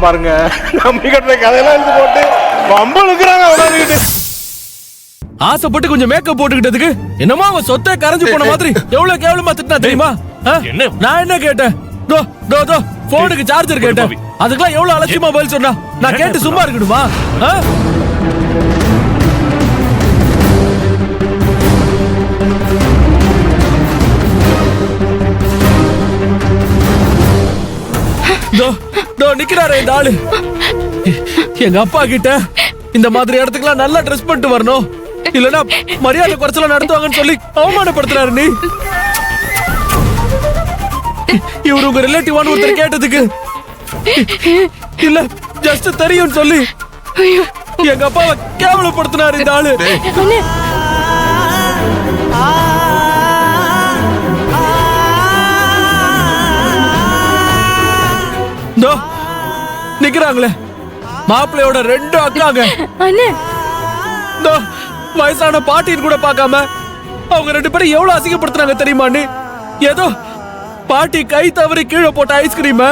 பாருங்க நம்பி கட்டுற கதையெல்லாம் எடுத்து போட்டு பம்பளுக்குறாங்க அவனால. ஆசைப்பட்டு கொஞ்சம் மேக்கப் போட்டுக்கிட்டதுக்கு என்னமோ அவன் சொத்தை கரைஞ்சு போன மாதிரி எவ்வளவு கேவலமா திட்டினா தெரியுமா? நான் என்ன கேட்டேன்? போனுக்கு சார்ஜர் கேட்டேன். அதுக்கெல்லாம் எவ்வளவு அலட்சியமா பதில் சொன்னா? நான் கேட்டு சும்மா இருக்கணுமா? நிக்கிறாரு இந்த ஆளு. எங்க அப்பா கிட்ட இந்த மாதிரி இடத்துக்குலாம் நல்லா ட்ரெஸ் பண்ணிட்டு வரணும், இல்லனா மரியாதை குறைச்சல நடத்துவாங்கன்னு சொல்லி அவமானப்படுத்துறாரு. நீ இவரு உங்க ரிலேட்டிவான ஒருத்தர் கேட்டதுக்கு இல்ல ஜஸ்ட் தெரியும் சொல்லி எங்க அப்பாவை கேவலப்படுத்தினாரு இந்த ஆளு. நிக்கிறாங்களே மாப்பிள்ளையோட 2 அக்காங்க. வயசான பாட்டின்னு கூட பார்க்காம அவங்க 2 பேரும் எவ்வளவு அசிங்கப்படுத்துறாங்க தெரியுமா? நீ ஏதோ பாட்டி கை தவறி கீழே போட்ட ஐஸ்கிரீம்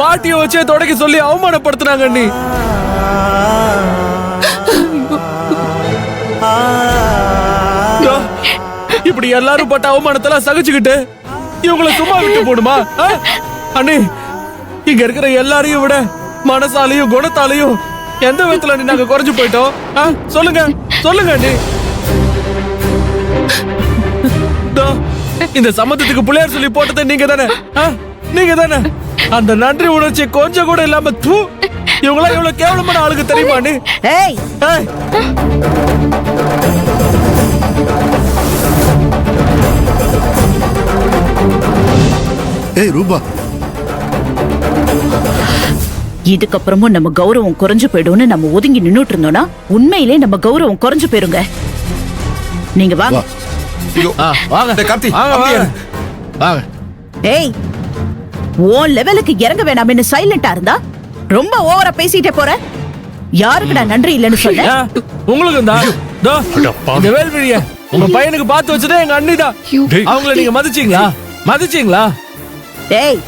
பாட்டியை வச்சே தொடக்கி சொல்லி அவமானப்படுத்துறாங்க. நீ இப்படி எல்லாரும் பட்ட அவமானத்தெல்லாம் சகிச்சுக்கிட்டு இவங்களை சும்மா விட்டு போடுமா? அண்ணே, இங்க இருக்கிற எல்லாரையும் விட மனசாலையும் குணத்தாலையும் எந்த விதத்துல நாங்க குறைஞ்சு போயிட்டோம்? சொல்லுங்க சொல்லுங்க. நீ இந்த சம்மந்தத்துக்கு பிள்ளையார் சொல்லி போட்டது நீங்க தானே? நீங்க தானே? அந்த நன்றி உணர்ச்சி கொஞ்சம் கூட இல்லாம இவங்களா எவ்வளவு கேவலமான ஆளுக்கு தெரியுமா? நீ ரூபா, இதுக்கப்புறமும் நம்ம கௌரவம் குறைஞ்சு போயிடும்னு நம்ம ஒதுங்கி நின்னுட்டு இருந்தோம்னா உண்மையிலே நம்ம கௌரவம் குறைஞ்சு போயிருங்க. நீங்க வாங்க. ஏய், உன் லெவலுக்கு இறங்க வேணாம்னு சைலண்டா இருந்தா ரொம்ப ஓவரா பேசிட்டே போற. யாருக்கு நான் நன்றி இல்லைன்னு சொன்னேன்? உங்களுக்கு தான் இந்த வேல்விழிய உங்க பையனுக்கு பார்த்து வச்சதே எங்க அண்ணிதான். அவங்கள நீங்க மதிச்சீங்களா? மதிச்சீங்களா? ஏய்,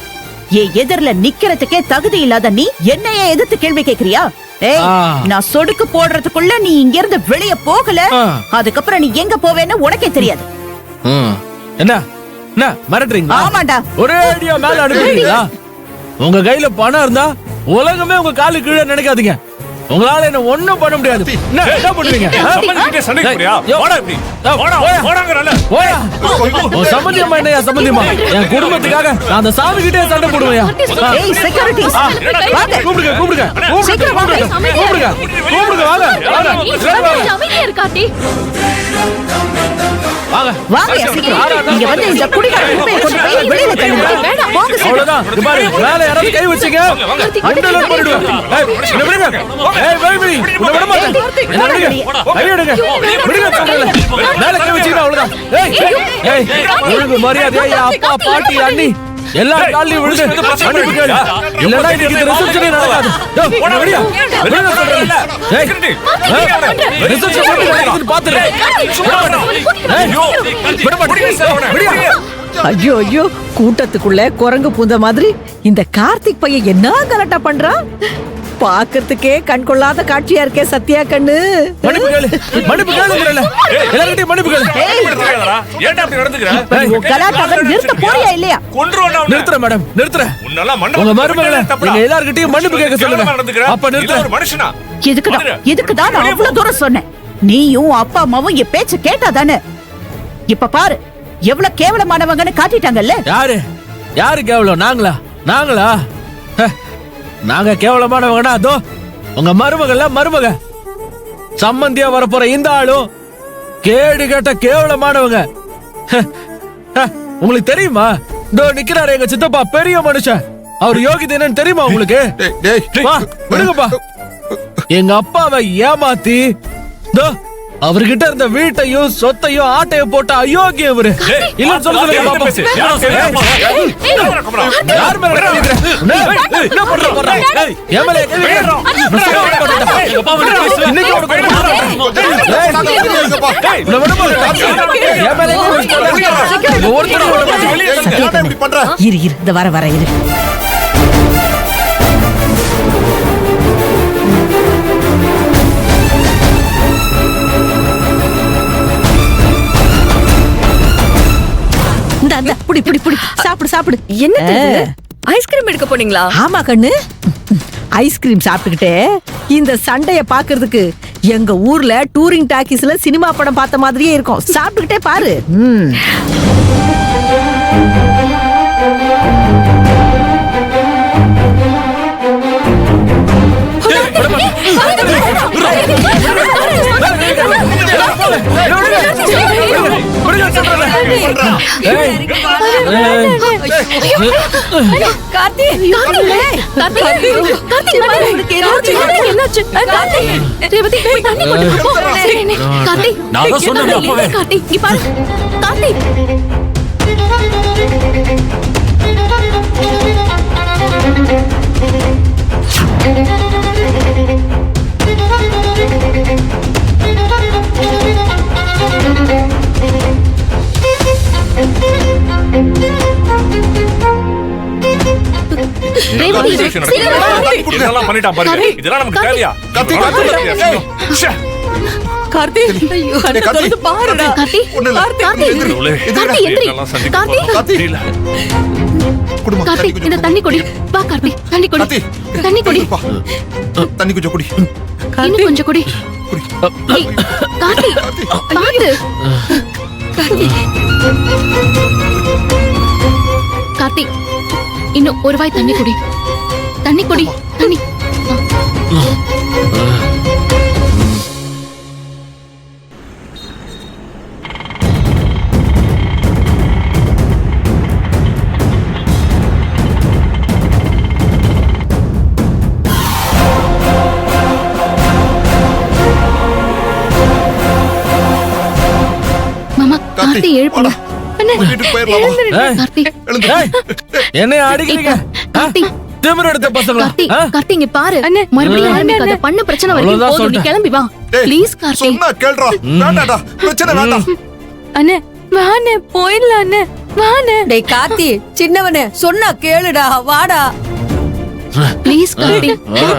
என் எதிரில நிக்கிறதுக்கே தகுதி இல்லாத நீ என்னையே எதிர்த்து கேள்வி கேக்குறியா? ஏய், நான் சொடுக்கு போடுறதுக்குள்ள நீ இங்க இருந்து வெளிய போகல, அதுக்கப்புறம் நீ எங்க போவேன்னு உனக்கே தெரியாது. என்ன என்ன மிரட்டுறீங்களா? ஆமாண்டா. ஒரே ஐடியா மேல அனுப்புறீங்களா? உங்க கையில பணம் இருந்தா உலகமே உங்க காலு கீழே நினைக்காதீங்க. உங்களால என்ன ஒண்ணும் பண்ண முடியாது. என்ன பண்ணுவீங்க? சம்பந்தியமா என்னையா சம்பந்தியமா? என் குடும்பத்துக்காக நான் அந்த சாமி கிட்டே சண்டை போடுவேன். கூப்பிடுங்க கூப்பிடுங்க கூப்பிடுங்க கூப்பிடுங்க கூப்பிடுங்க. வாங்க வாங்க சீக்கிரம் இங்க வந்து இந்த குடிகார குப்பையை கொண்டு போய் வெளியில தள்ளுங்க. வாங்க அவ்வளவுதான். பாரு, மேல யாராவது கை வச்சீங்க அண்டலர் பண்ணிடுவேன். என்ன விடுங்க. ஏய் பேபி, உன்னை விட மாட்டேன். என்ன விடுங்க. கை எடுங்க. விடுங்க சொல்றேன். மேல கை வச்சீங்க அவ்வளவுதான். ஏய் ஒழுங்கு மரியாதையா அப்பா பாட்டி அண்ணி எல்லாரும் காலையும் விழுந்து மன்னிப்பு கேளு. இல்லன்னா இன்னைக்கு இந்த ரிசப்ஷனே நடக்காது. என்ன விடியா? விடுங்க சொல்றேன். ரிசப்ஷன் எப்படி நடக்குதுன்னு பாத்துறேன். விட மாட்டேன். விடியா? ஐயோ ஐயோ, கூட்டத்துக்குள்ள குரங்கு பூந்த மாதிரி இந்த கார்த்திக் பையன் என்ன கலட்டா பண்றான்? பாக்கிறதுக்கே கண் கொள்ளாத காட்சியா இருக்கே சத்யா கண்ணு. மன்னிப்பு கேளு. மன்னிப்பு கேளுங்கறல. எல்லார்கிட்டயும் மன்னிப்பு கேளு. ஏன்டா அப்படி நடந்துக்கற? கலாட்டாவை நிறுத்த போறியா இல்லையா? கொன்றுவனா? நிறுத்துறேன் மேடம், நிறுத்துறேன். உன்னல மண்டபம் உங்க மருமகளே நீங்க எல்லார்கிட்டயும் மன்னிப்பு கேட்க சொல்லுங்க. அப்ப நிறுத்துறேன். ஒரு மனுஷனா? எதுக்குதான் நான் அவ்வளவு தூரம் சொன்னேன்? நீயும் அப்பா அம்மாவும் என் பேச்ச கேட்டாதானே? இப்ப பாரு எவ்வளவு கேவலமானவங்கன்னு காட்டிட்டாங்கல்ல. யாரு யாரு கேவலம்? நாங்களா? நாங்களா? நாங்க கேவலமானவங்கடா. அதோ உங்க மருமகள்ல மருமக சம்பந்தியா வரப்போற இந்த ஆளும் கேடு கேட்ட கேவலமானவங்க. உங்களுக்கு தெரியுமா? இதோ நிக்கிறாரு எங்க சித்தப்பா, பெரிய மனுஷன். அவர் யோகிதை என்னன்னு தெரியுமா உங்களுக்கு? விடுங்கப்பா. எங்க அப்பாவை ஏமாத்தி அவர்கிட்ட இருந்த வீட்டையும் சொத்தையும் ஆட்டையும் போட்ட அயோக்கியம் இவரு. இல்ல சொல்லுங்க. இரு இரு, இந்த வர வர இரு. அந்த புடி புடி புடி சாப்பிடு சாப்பிடு. என்ன ஐஸ்கிரீம் எடுக்க போனீங்களா? ஆமா கண்ணு, ஐஸ்கிரீம் சாப்பிட்டுக்கிட்டே இந்த சண்டைய பாக்குறதுக்கு எங்க ஊர்ல டூரிங் டாக்கீஸ்ல சினிமா படம் பார்த்த மாதிரியே இருக்கும். சாப்பிட்டுக்கிட்டே பாரு. இதெல்லாம் பண்ணிட்டான் பாருங்க. இதெல்லாம் நமக்கு தேவையா? கார்த்தி, கண்ணை திறந்து பாருடா. கார்த்தி, கார்த்தி, இந்த தண்ணி குடி. வா கார்த்தி, தண்ணி குடி. தண்ணி குடி. தண்ணி கொஞ்சம் குடி. இன்னும் கொஞ்சம் குடி. கார்த்தி, பாத்து. கார்த்தி, இன்னும் ஒரு வாய் தண்ணி குடி. தண்ணி குடி. தண்ணி. மாமா, கார்த்தி எழுப்புங்க. கார்த்தி, என்ன அடிக்கிறீங்க? கார்த்தி, திமிரு எடுத்த பசங்களா? கார்த்தி இங்க பாரு. மறுபடியும் ஆரம்பிக்காத. பண்ண பிரச்சனை வரைக்கும் போதும். நீ கிளம்பி வா ப்ளீஸ். கார்த்தி, சொன்னா கேளுடா. வேண்டாடா, பிரச்சனை வேண்டாம். அண்ணே வாண்ணே, போயிடலாம் அண்ணே, வாண்ணே. டேய் கார்த்தி, சின்னவனே சொன்னா கேளுடா, வாடா. ப்ளீஸ் கார்த்தி,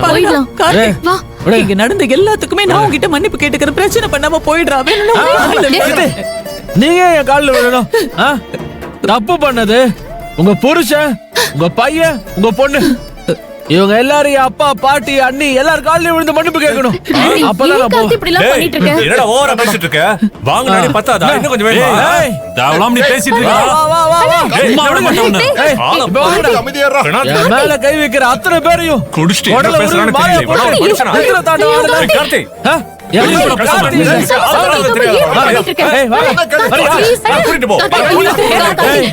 போயிடலாம். கார்த்திக், வா. இங்க நடந்த எல்லாத்துக்குமே நான் உன்கிட்ட மன்னிப்பு கேட்டுக்கிற. பிரச்சனை பண்ணாம போயிடுறா. நீங்க என் காலில் விழணும். தப்பு பண்ணது உங்க புருஷன், உங்க பையன், உங்க பொண்ணு. இவங்க எல்லாரும் அப்பா, பாட்டி, அண்ணி எல்லாரும் காலில் விழுந்து மன்னிப்பு கேட்கணும். அப்பதான் நான் போவேன். இப்படி எல்லாம் பண்ணிட்டு இருக்க. என்னடா ஓவரா பேசிட்டு இருக்க? வாங்க நானே பத்தாதா? இன்னும் கொஞ்சம் வேணுமா? தாவலாம் நீ பேசிட்டு வா, இருக்க. வா, வா, வா. சும்மா விட மாட்டேன் உன்னை. ஆளை இப்ப வாங்கடா. அமைதியாரா. என் மேல கை வைக்கிற அத்தனை பேரையும் குடிச்சிட்டு என்ன உடலை பேசுறான்னு உருவி தெரியல. மாலையை போட்டு மனுஷனா? நிறுத்தில தாண்ட வாங்கடா. ஏய், கார்த்தி. எப்படி எவ்வளவு கார்த்தி? கஷ்டமா இருக்கு? ஏய், சாப்பிடாத தெரியாது. ஏய், வா. கூட்டிட்டு போ. ஏய்,